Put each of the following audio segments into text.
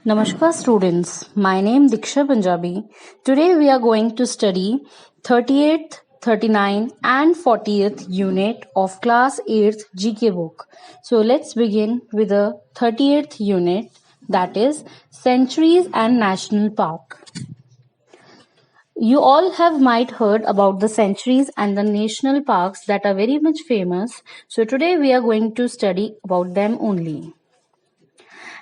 Namaskar students, my name Diksha Punjabi. Today we are going to study 38th, 39th and 40th unit of class 8th GK book. So let's begin with the 38th unit, that is Sanctuaries and National Park. You all have might heard about the sanctuaries and the national parks that are very much famous. So today we are going to study about them only.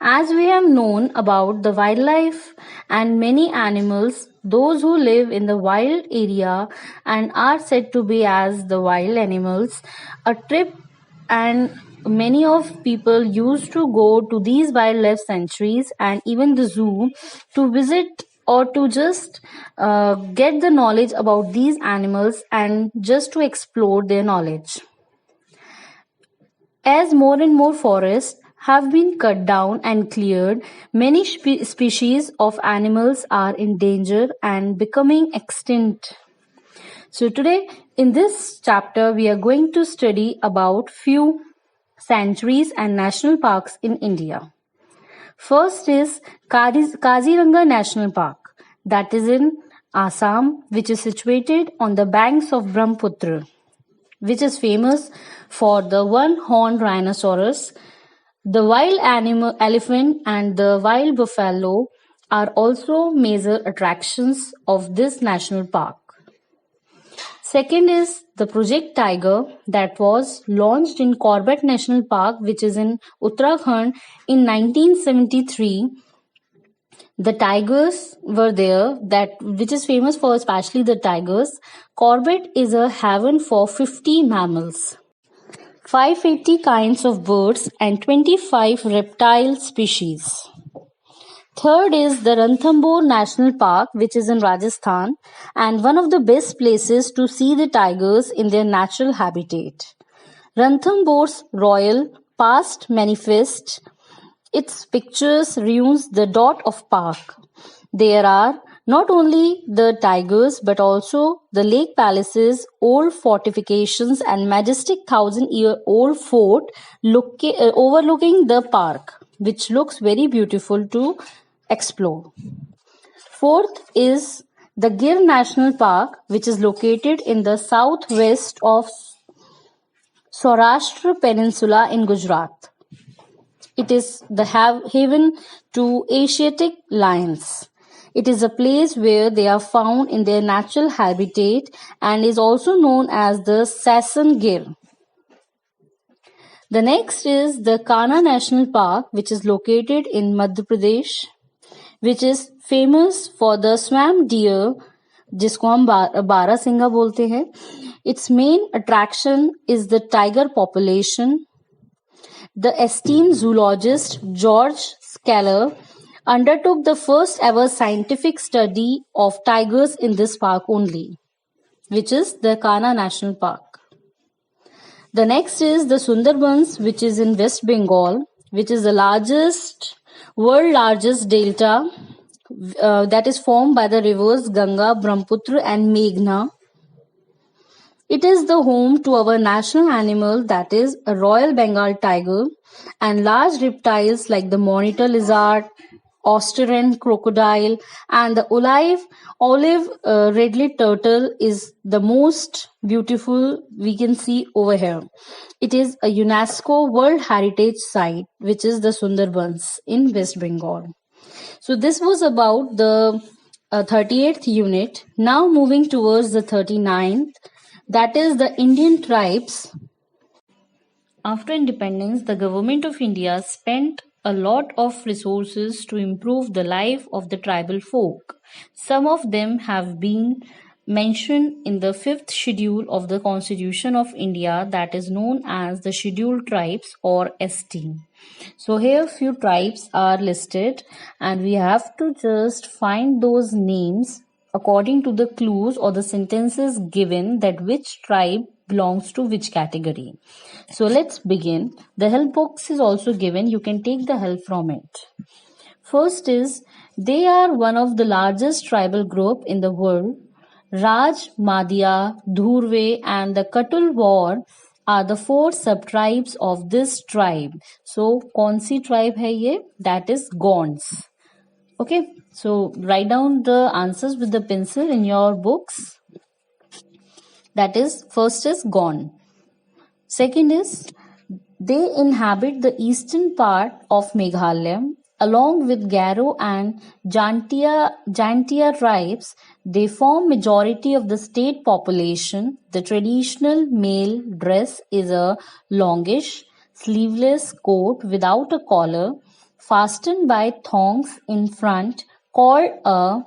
As we have known about the wildlife and many animals, those who live in the wild area and are said to be as the wild animals, a trip and many of people used to go to these wildlife sanctuaries and even the zoo to visit or to just get the knowledge about these animals and just to explore their knowledge. As more and more forests have been cut down and cleared, many species of animals are in danger and becoming extinct. So today in this chapter we are going to study about few sanctuaries and national parks in India. First is Kaziranga National Park, that is in Assam, which is situated on the banks of Brahmaputra, which is famous for the one-horned rhinoceros. The wild elephant and the wild buffalo are also major attractions of this national park. Second is the Project Tiger that was launched in Corbett National Park, which is in Uttarakhand in 1973. The tigers were there, which is famous for especially the tigers. Corbett is a haven for 50 mammals, 580 kinds of birds and 25 reptile species. Third is the Ranthambore National Park, which is in Rajasthan and one of the best places to see the tigers in their natural habitat. Ranthambore's royal past manifest its pictures ruins the dot of park. There are not only the tigers but also the lake palaces, old fortifications and majestic 1,000-year-old fort overlooking the park, which looks very beautiful to explore. Fourth is the Gir National Park, which is located in the southwest of Saurashtra Peninsula in Gujarat. It is the haven to Asiatic lions. It is a place where they are found in their natural habitat and is also known as the Sasan Gir. The next is the Kanha National Park, which is located in Madhya Pradesh, which is famous for the swamp deer, जिसको हम बारहसिंगा बोलते हैं. Its main attraction is the tiger population. The esteemed zoologist George Scaler undertook the first ever scientific study of tigers in this park only, which is the Kanha National Park. The next is the Sundarbans, which is in West Bengal, which is the world largest delta that is formed by the rivers Ganga, Brahmaputra and Meghna. It is the home to our national animal, that is a Royal Bengal tiger, and large reptiles like the monitor lizard, Australian crocodile, and the olive red turtle is the most beautiful we can see over here. It is a UNESCO World Heritage Site, which is the Sundarbans in West Bengal. So this was about the 38th unit. Now moving towards the 39th. That is the Indian tribes. After independence, the government of India spent a lot of resources to improve the life of the tribal folk. Some of them have been mentioned in the 5th schedule of the Constitution of India, that is known as the Scheduled Tribes or ST. So here few tribes are listed and we have to just find those names according to the clues or the sentences given that which tribe belongs to which category. So let's begin. The help box is also given. You can take the help from it. First is, they are one of the largest tribal group in the world. Raj, Madhya, Dhurve and the Katul War are the 4 sub-tribes of this tribe. So, कौन सी tribe है ये? That is Gonds. Okay, so write down the answers with the pencil in your books. That is, first is Gond. Second is, they inhabit the eastern part of Meghalaya. Along with Garo and Jantia tribes, they form majority of the state population. The traditional male dress is a longish, sleeveless coat without a collar, fastened by thongs in front, called a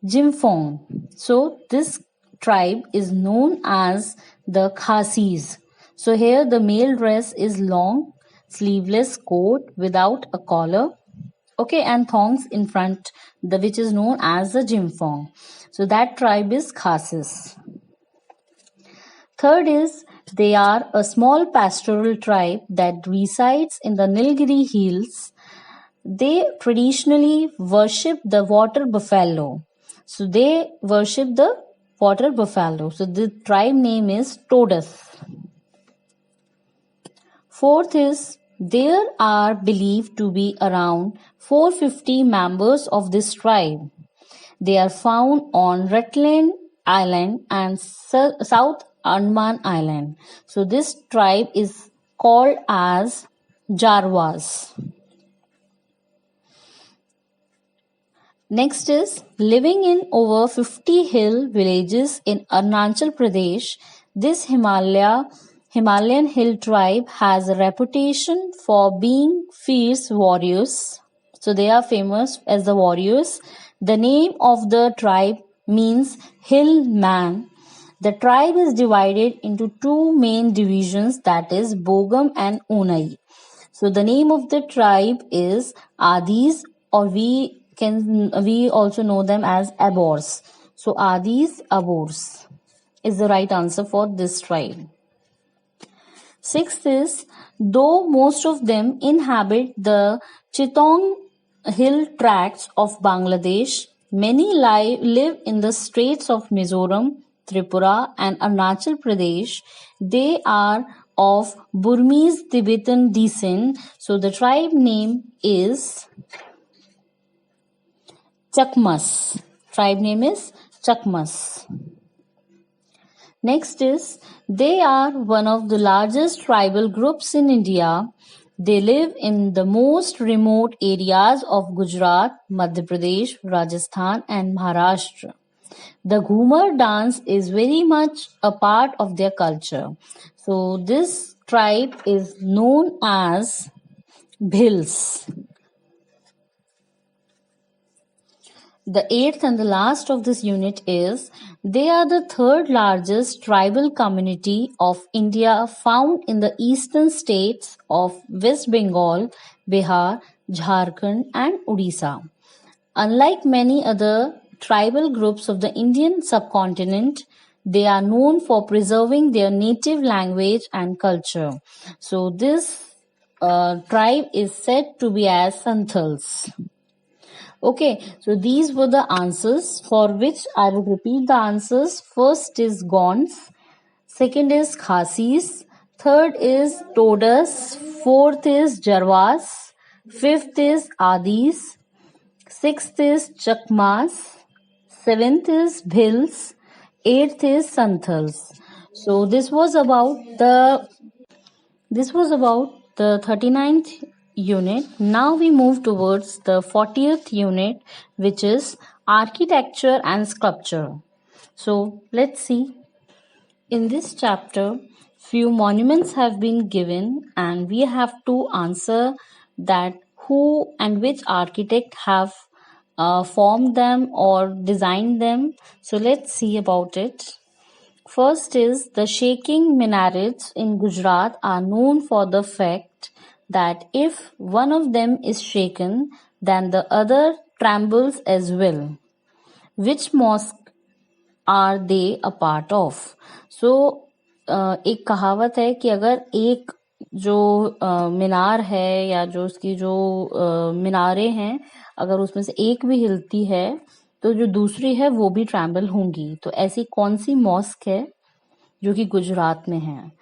jimphong. So this tribe is known as the Khasis. So here the male dress is long, sleeveless coat without a collar, okay, and thongs in front, which is known as the jimphong. So that tribe is Khasis. Third is, they are a small pastoral tribe that resides in the Nilgiri hills. They traditionally worship the water buffalo. So they worship the water buffalo. So the tribe name is Todas. Fourth is, there are believed to be around 450 members of this tribe. They are found on Rutland Island and South Andaman Island. So this tribe is called as Jarwas. Next is, living in over 50 hill villages in Arunachal Pradesh, this Himalayan hill tribe has a reputation for being fierce warriors. So they are famous as the warriors. The name of the tribe means hill man. The tribe is divided into two main divisions, that is Bogam and Unai. So the name of the tribe is Adis, or we also know them as Abors. So Adis, Abors is the right answer for this tribe. Sixth is, though most of them inhabit the Chittagong hill tracts of Bangladesh, many live in the states of Mizoram, Tripura and Arunachal Pradesh. They are of Burmese Tibetan descent. So the tribe name is Chakmas. Tribe name is Chakmas. Next is, they are one of the largest tribal groups in India. They live in the most remote areas of Gujarat, Madhya Pradesh, Rajasthan and Maharashtra. The Ghumar dance is very much a part of their culture. So this tribe is known as Bhils. The eighth and the last of this unit is, they are the third largest tribal community of India found in the eastern states of West Bengal, Bihar, Jharkhand and Odisha. Unlike many other tribal groups of the Indian subcontinent, they are known for preserving their native language and culture. So this tribe is said to be as Santhals. Okay, so these were the answers, for which I would repeat the answers. First is Gonds, second is Khasis, third is Todas, fourth is Jarwas, fifth is Adis, sixth is Chakmas, seventh is Bhils, eighth is Santhals. So this was about the 39th unit. Now we move towards the 40th unit, which is architecture and sculpture. So let's see. In this chapter, few monuments have been given and we have to answer that who and which architect have formed them or designed them. So let's see about it. First is, the shaking minarets in Gujarat are known for the fact that if one of them is shaken, then the other trembles as well. Which mosque are they a part of? So एक कहावत है कि अगर एक जो मीनार है या जो उसकी जो मीनारें हैं, अगर उसमें से एक भी हिलती है तो जो दूसरी है वो भी ट्रैम्बल होंगी. तो ऐसी कौन सी मॉस्क है जो कि गुजरात में है?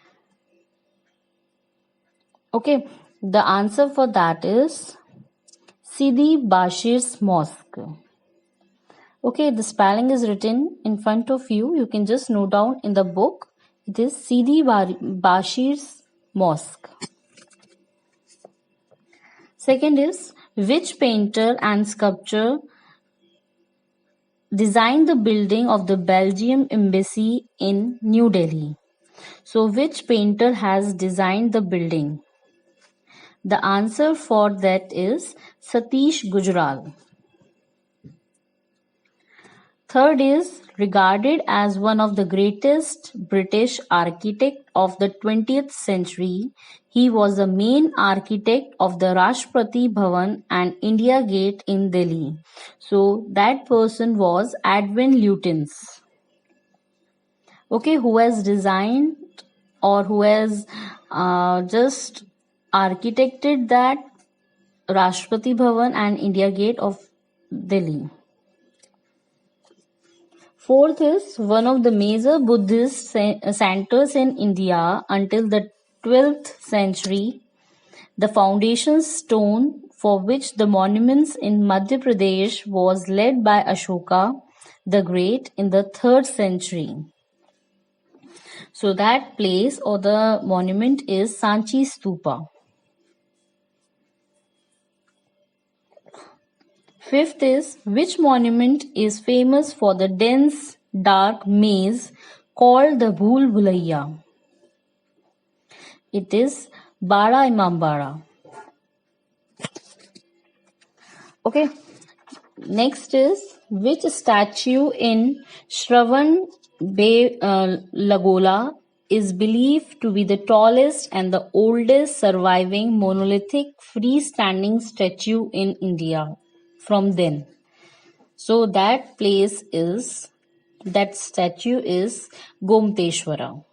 Okay, the answer for that is Sidi Bashir's Mosque. Okay, the spelling is written in front of you. You can just note down in the book. It is Sidi Bashir's Mosque. Second is, which painter and sculptor designed the building of the Belgium Embassy in New Delhi? So, which painter has designed the building? The answer for that is Satish Gujral. Third is, regarded as one of the greatest British architects of the 20th century, he was the main architect of the Rashtrapati Bhavan and India Gate in Delhi. So that person was Edwin Lutyens. Okay, who has designed or who has just architected that Rashtrapati Bhavan and India Gate of Delhi. Fourth is, one of the major Buddhist centers in India until the 12th century, the foundation stone for which the monuments in Madhya Pradesh was laid by Ashoka the Great in the 3rd century. So that place or the monument is Sanchi Stupa. Fifth is, which monument is famous for the dense, dark maze called the Bhool Bhulaiya? It is Bada Imambara. Okay. Next is, which statue in Shravan Lagola is believed to be the tallest and the oldest surviving monolithic freestanding statue in India from then? So that statue is Gomteshwara.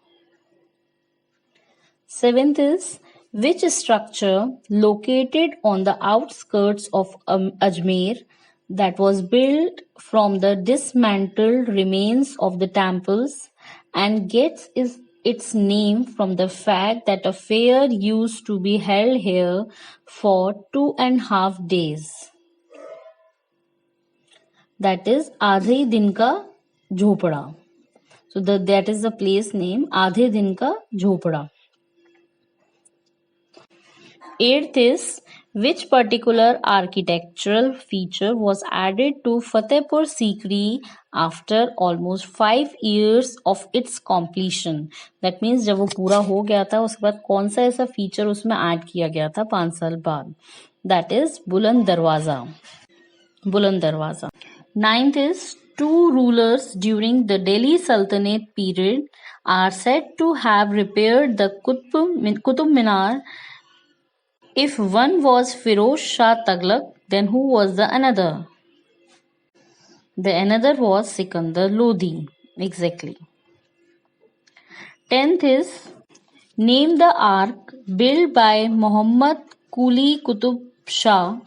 Seventh is, which structure located on the outskirts of Ajmer that was built from the dismantled remains of the temples and gets its name from the fact that a fair used to be held here for 2.5 days. That is Aadhe Din Ka Jhopda. So that is the place name, Aadhe Din Ka Jhopda. Eighth is, which particular architectural feature was added to Fatehpur Sikri after almost 5 years of its completion? That means जब वो पूरा हो गया था उसके बाद कौन सा ऐसा फीचर उसमें ऐड किया गया था 5 साल बाद? That is बुलंद दरवाजा. Ninth is, 2 rulers during the Delhi Sultanate period are said to have repaired the Qutub Minar. If one was Firoz Shah Tughlaq, then who was the another? The another was Sikandar Lodi. Exactly. 10th is, name the ark built by Muhammad Quli Qutub Shah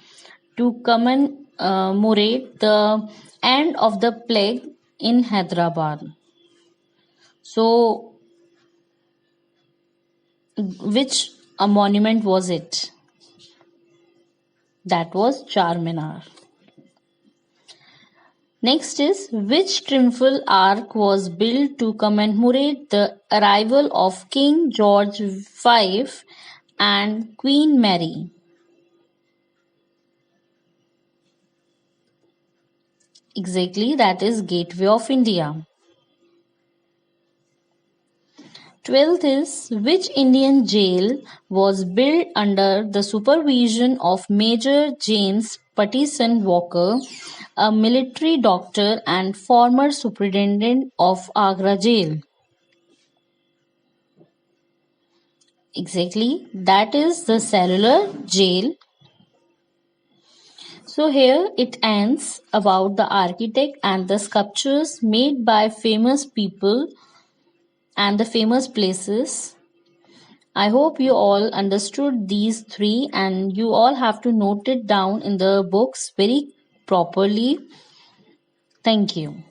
to commemorate the end of the plague in Hyderabad. So, which monument was it? That was Charminar. Next is, which triumphal arch was built to commemorate the arrival of King George V and Queen Mary? Exactly, that is Gateway of India. 12th is, which Indian jail was built under the supervision of Major James Pattison Walker, a military doctor and former superintendent of Agra Jail? Exactly, that is the Cellular Jail. So here it ends about the architect and the sculptures made by famous people and the famous places. I hope you all understood these 3 and you all have to note it down in the books very properly. Thank you.